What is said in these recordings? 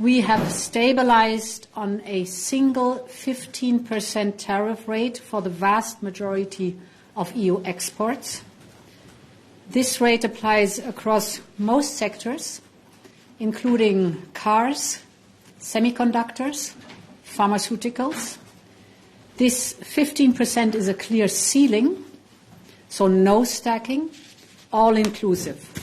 We have stabilized on a single 15% tariff rate for the vast majority of EU exports. This rate applies across most sectors, including cars, semiconductors, pharmaceuticals. This 15% is a clear ceiling, so no stacking, all inclusive.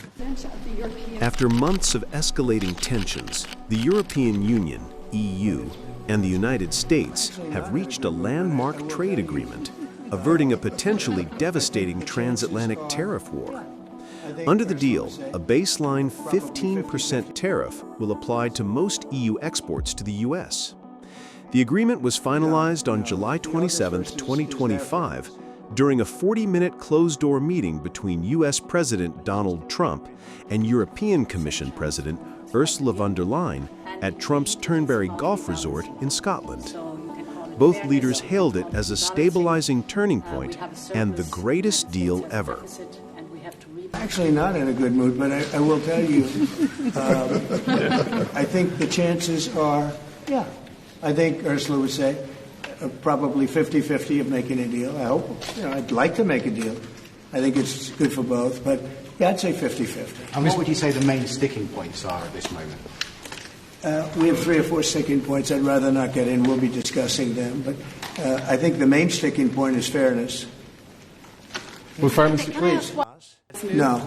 After months of escalating tensions, the European Union, EU, and the United States have reached a landmark trade agreement, averting a potentially devastating transatlantic tariff war. Under the deal, a baseline 15% tariff will apply to most EU exports to the U.S. The agreement was finalized on July 27, 2025, during a 40-minute closed-door meeting between U.S. President Donald Trump and European Commission President Ursula von der Leyen at Trump's Turnberry Golf Resort in Scotland. Both leaders hailed it as a stabilizing turning point and the greatest deal ever. Actually not in a good mood, but I will tell you, I think the chances are, I think Ursula would say, probably 50-50 of making a deal. I hope, I'd like to make a deal. I think it's good for both, but I'd say 50-50. And what would you say the main sticking points are at this moment? We have 3 or 4 sticking points. I'd rather not get in. We'll be discussing them. But I think the main sticking point is fairness. Will fairness please? No.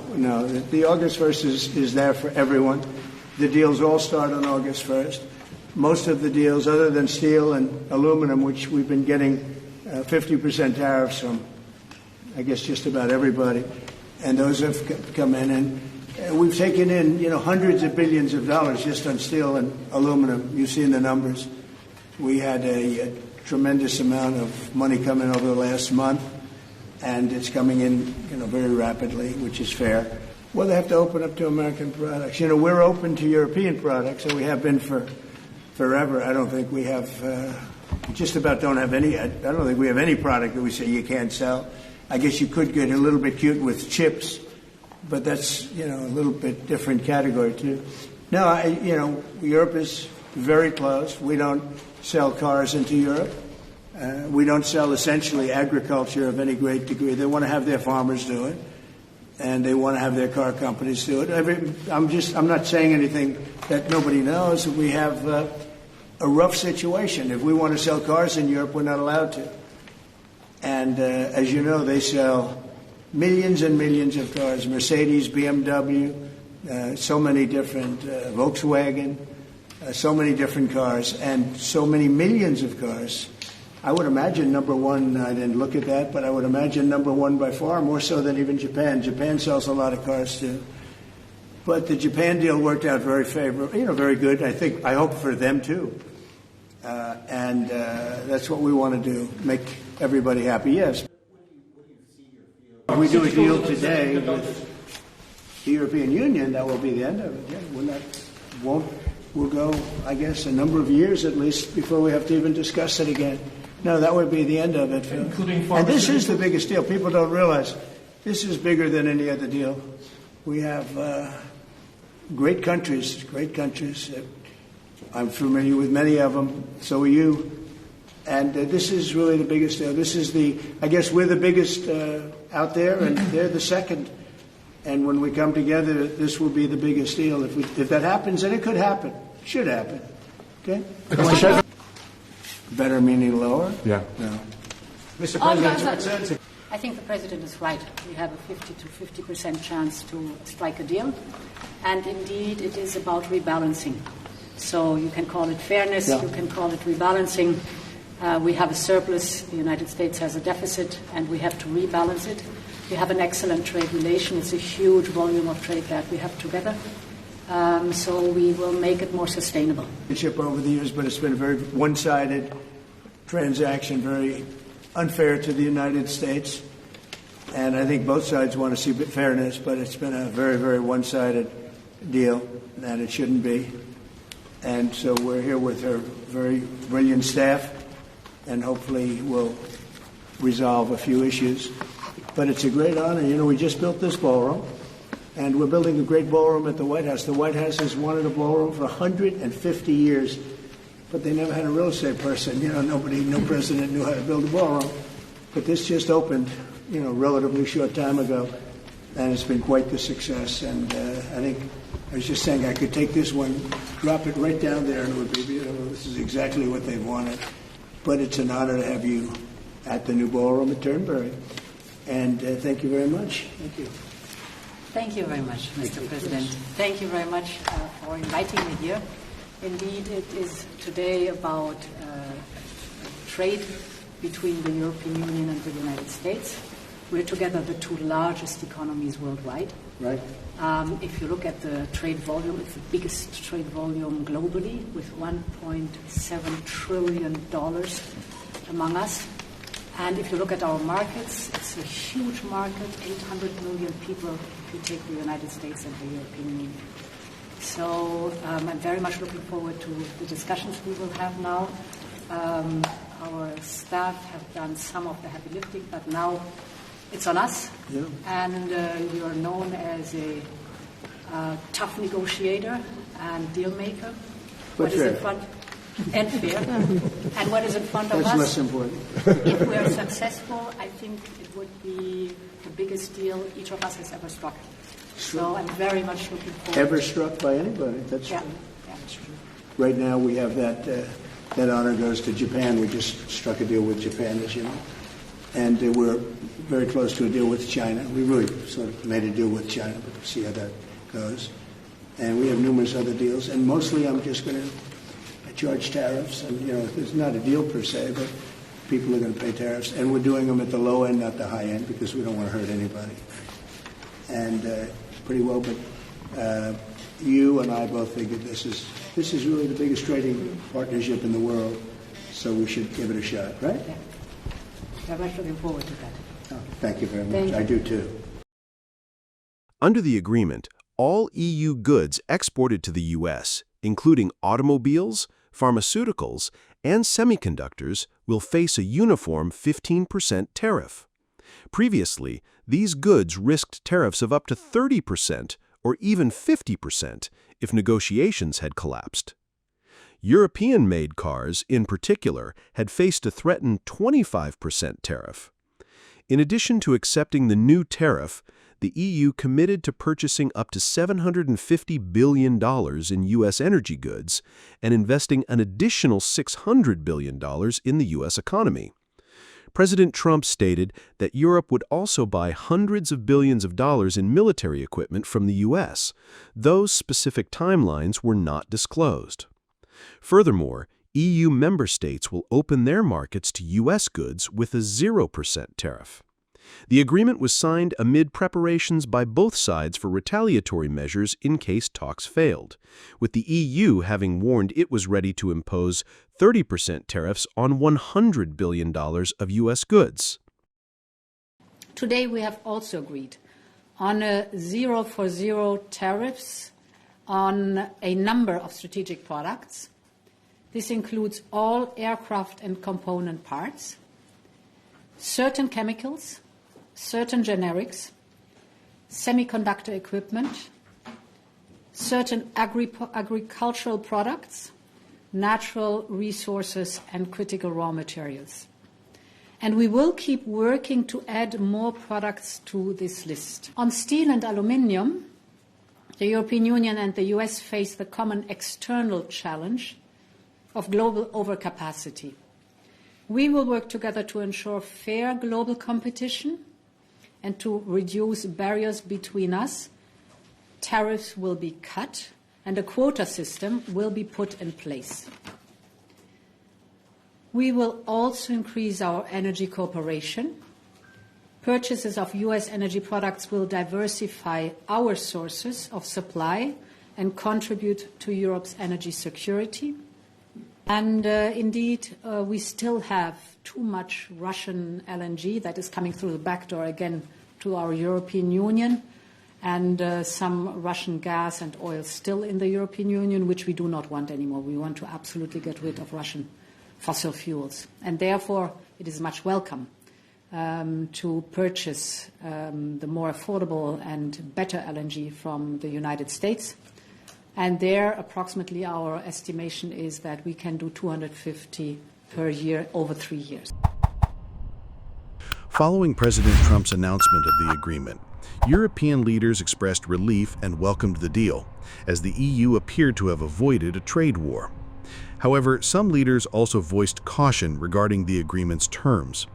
The August 1st is there for everyone. The deals all start on August 1st. Most of the deals, other than steel and aluminum, which we've been getting 50% tariffs from, I guess, just about everybody, and those have come in. And we've taken in, hundreds of billions of dollars just on steel and aluminum. You've seen the numbers. We had a tremendous amount of money come in over the last month, and it's coming in, very rapidly, which is fair. Well, they have to open up to American products. We're open to European products, and we have been for forever. I don't think we have, just about don't have any, I don't think we have any product that we say you can't sell. I guess you could get a little bit cute with chips, but that's, a little bit different category too. No, Europe is very close. We don't sell cars into Europe. We don't sell essentially agriculture of any great degree. They want to have their farmers do it, and they want to have their car companies do it. I'm not saying anything that nobody knows. We have a rough situation. If we want to sell cars in Europe, we're not allowed to. And as you know, they sell millions and millions of cars, Mercedes, BMW, so many different, Volkswagen, so many different cars, and so many millions of cars. I would imagine number one, I didn't look at that, but I would imagine number one by far, more so than even Japan. Japan sells a lot of cars too. But the Japan deal worked out very favorable, very good. I hope for them too. And that's what we want to do, make everybody happy. Yes. If we do a deal today with the European Union, that will be the end of it. Yeah, we'll go, I guess, a number of years at least before we have to even discuss it again. No, that would be the end of it, Phil. And this is the biggest deal. People don't realize this is bigger than any other deal. We have great countries. I'm familiar with many of them. So are you. And this is really the biggest deal. This is I guess we're the biggest out there, and they're the second. And when we come together, this will be the biggest deal. If that happens, and it could happen, should happen. Okay? Better meaning lower? Yeah. No. Mr. President, I think the President is right. We have a 50 to 50% chance to strike a deal. And indeed, it is about rebalancing. So you can call it fairness, you can call it rebalancing. We have a surplus, the United States has a deficit, and we have to rebalance it. We have an excellent trade relation. It's a huge volume of trade that we have together. So we will make it more sustainable. Over the years, but it's been a very one-sided transaction, very unfair to the United States. And I think both sides want to see fairness, but it's been a very, very one-sided deal, and it shouldn't be. And so we're here with her very brilliant staff, and hopefully we'll resolve a few issues. But it's a great honor. We just built this ballroom. And we're building a great ballroom at the White House. The White House has wanted a ballroom for 150 years, but they never had a real estate person. No president knew how to build a ballroom. But this just opened, relatively short time ago, and it's been quite the success. And I think I was just saying I could take this one, drop it right down there, and it would be beautiful. This is exactly what they wanted. But it's an honor to have you at the new ballroom at Turnberry. And thank you very much. Thank you. Thank you very much, Mr. President. Thank you very much for inviting me here. Indeed, it is today about trade between the European Union and the United States. We're together the two largest economies worldwide. Right. If you look at the trade volume, it's the biggest trade volume globally with $1.7 trillion among us. And if you look at our markets, it's a huge market, 800 million people if you take the United States and the European Union. So I'm very much looking forward to the discussions we will have now. Our staff have done some of the heavy lifting, but now it's on us. Yeah. And you are known as a tough negotiator and deal maker. But fair. And fair. And what is in front of us? That's less important. If we are successful, I think it would be the biggest deal each of us has ever struck. Sure. So I'm very much looking forward. Ever struck by anybody? That's true. Yeah, that's true. Right now we have that honor goes to Japan. We just struck a deal with Japan, as you know. And we're very close to a deal with China. We really sort of made a deal with China, but we'll see how that goes. And we have numerous other deals. And mostly I'm just going to charge tariffs. And, it's not a deal per se, but people are going to pay tariffs. And we're doing them at the low end, not the high end, because we don't want to hurt anybody. And pretty well, but you and I both figured this is really the biggest trading partnership in the world, so we should give it a shot, right? Yeah. I'm much looking forward to that. Oh, thank you very much. I do too. Under the agreement, all EU goods exported to the U.S., including automobiles, pharmaceuticals, and semiconductors, will face a uniform 15% tariff. Previously, these goods risked tariffs of up to 30% or even 50% if negotiations had collapsed. European-made cars, in particular, had faced a threatened 25% tariff. In addition to accepting the new tariff, the EU committed to purchasing up to $750 billion in U.S. energy goods and investing an additional $600 billion in the U.S. economy. President Trump stated that Europe would also buy hundreds of billions of dollars in military equipment from the U.S. Those specific timelines were not disclosed. Furthermore, EU member states will open their markets to U.S. goods with a 0% tariff. The agreement was signed amid preparations by both sides for retaliatory measures in case talks failed, with the EU having warned it was ready to impose 30% tariffs on $100 billion of U.S. goods. Today we have also agreed on a 0-for-0 tariffs on a number of strategic products. This includes all aircraft and component parts, certain chemicals, certain generics, semiconductor equipment, certain agricultural products, natural resources, and critical raw materials. And we will keep working to add more products to this list. On steel and aluminium, the European Union and the US face the common external challenge of global overcapacity. We will work together to ensure fair global competition and to reduce barriers between us. Tariffs will be cut and a quota system will be put in place. We will also increase our energy cooperation. Purchases of U.S. energy products will diversify our sources of supply and contribute to Europe's energy security. And indeed, we still have too much Russian LNG that is coming through the back door again to our European Union, and some Russian gas and oil still in the European Union, which we do not want anymore. We want to absolutely get rid of Russian fossil fuels. And therefore, it is much welcome to purchase the more affordable and better LNG from the United States. And there, approximately, our estimation is that we can do 250 per year over 3 years. Following President Trump's announcement of the agreement, European leaders expressed relief and welcomed the deal, as the EU appeared to have avoided a trade war. However, some leaders also voiced caution regarding the agreement's terms.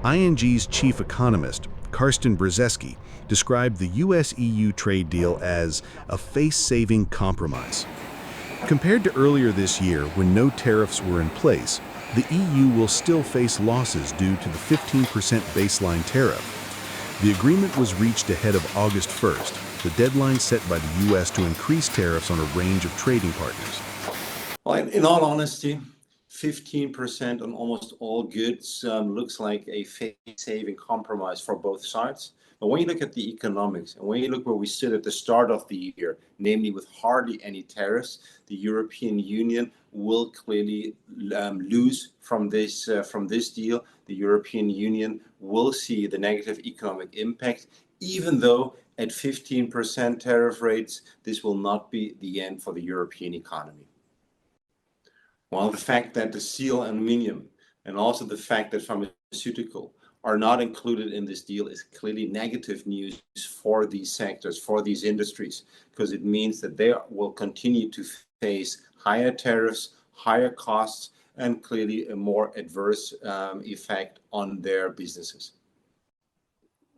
ING's chief economist, Karsten Brzezinski, described the US-EU trade deal as a face-saving compromise. Compared to earlier this year, when no tariffs were in place, the EU will still face losses due to the 15% baseline tariff. The agreement was reached ahead of August 1st, the deadline set by the US to increase tariffs on a range of trading partners. Well, in all honesty, 15% on almost all goods looks like a face-saving compromise for both sides. But when you look at the economics, and when you look where we stood at the start of the year, namely with hardly any tariffs, the European Union will clearly lose from this deal. The European Union will see the negative economic impact, even though at 15% tariff rates, this will not be the end for the European economy. While the fact that the steel, aluminum, and also the fact that pharmaceutical are not included in this deal is clearly negative news for these sectors, for these industries, because it means that they will continue to face higher tariffs, higher costs, and clearly a more adverse effect on their businesses.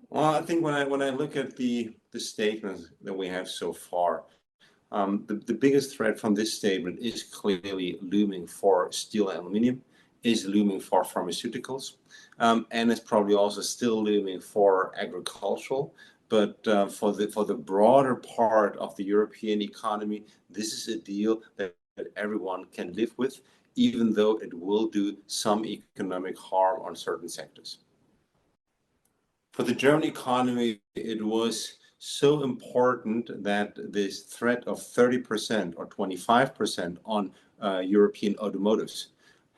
Well, I think when I look at the statements that we have so far, the biggest threat from this statement is clearly looming for steel and aluminum, is looming for pharmaceuticals, and it's probably also still looming for agricultural. But for the broader part of the European economy, this is a deal that everyone can live with, even though it will do some economic harm on certain sectors. For the German economy, it was so important that this threat of 30% or 25% on European automotives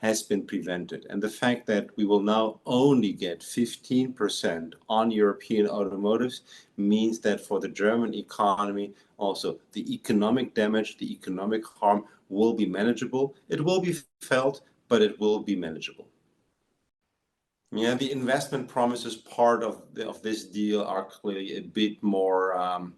has been prevented. And the fact that we will now only get 15% on European automotives means that for the German economy, also the economic damage, the economic harm will be manageable. It will be felt, but it will be manageable. Yeah, the investment promises part of this deal are clearly a bit more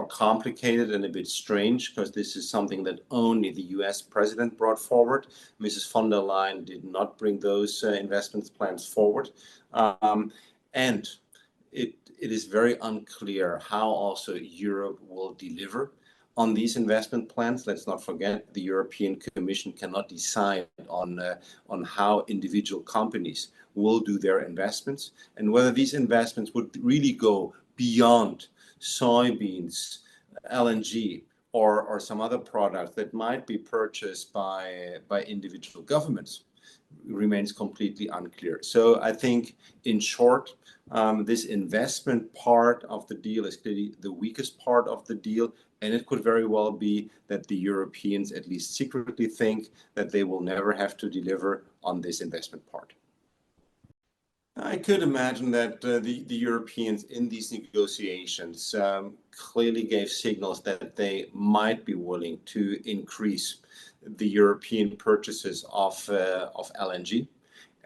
complicated and a bit strange, because this is something that only the U.S. president brought forward. Mrs. von der Leyen did not bring those investment plans forward, and it is very unclear how also Europe will deliver on these investment plans. Let's not forget the European Commission cannot decide on how individual companies will do their investments, and whether these investments would really go beyond soybeans, LNG, or some other product that might be purchased by individual governments remains completely unclear. So I think, in short, this investment part of the deal is clearly the weakest part of the deal, and it could very well be that the Europeans at least secretly think that they will never have to deliver on this investment part. I could imagine that the Europeans in these negotiations clearly gave signals that they might be willing to increase the European purchases of LNG.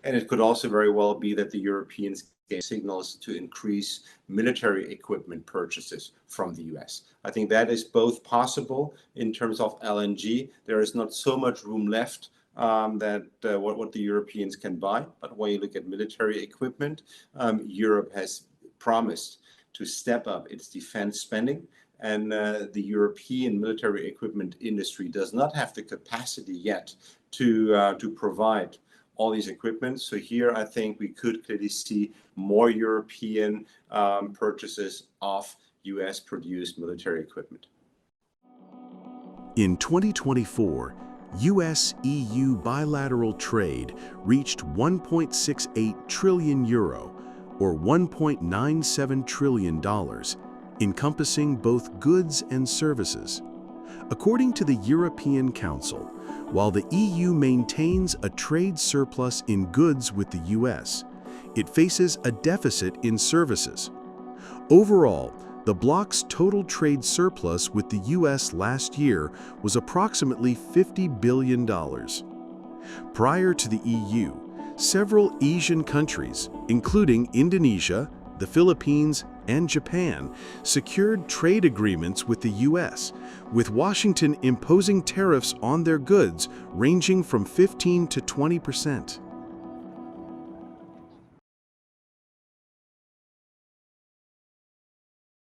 And it could also very well be that the Europeans gave signals to increase military equipment purchases from the US. I think that is both possible. In terms of LNG, there is not so much room left what the Europeans can buy. But when you look at military equipment, Europe has promised to step up its defense spending, and the European military equipment industry does not have the capacity yet to provide all these equipment. So here I think we could clearly see more European purchases of US produced military equipment. In 2024, US-EU bilateral trade reached 1.68 trillion euro, or $1.97 trillion, encompassing both goods and services. According to the European Council, while the EU maintains a trade surplus in goods with the US, it faces a deficit in services. Overall, the bloc's total trade surplus with the U.S. last year was approximately $50 billion. Prior to the EU, several Asian countries, including Indonesia, the Philippines, and Japan, secured trade agreements with the U.S., with Washington imposing tariffs on their goods ranging from 15% to 20%.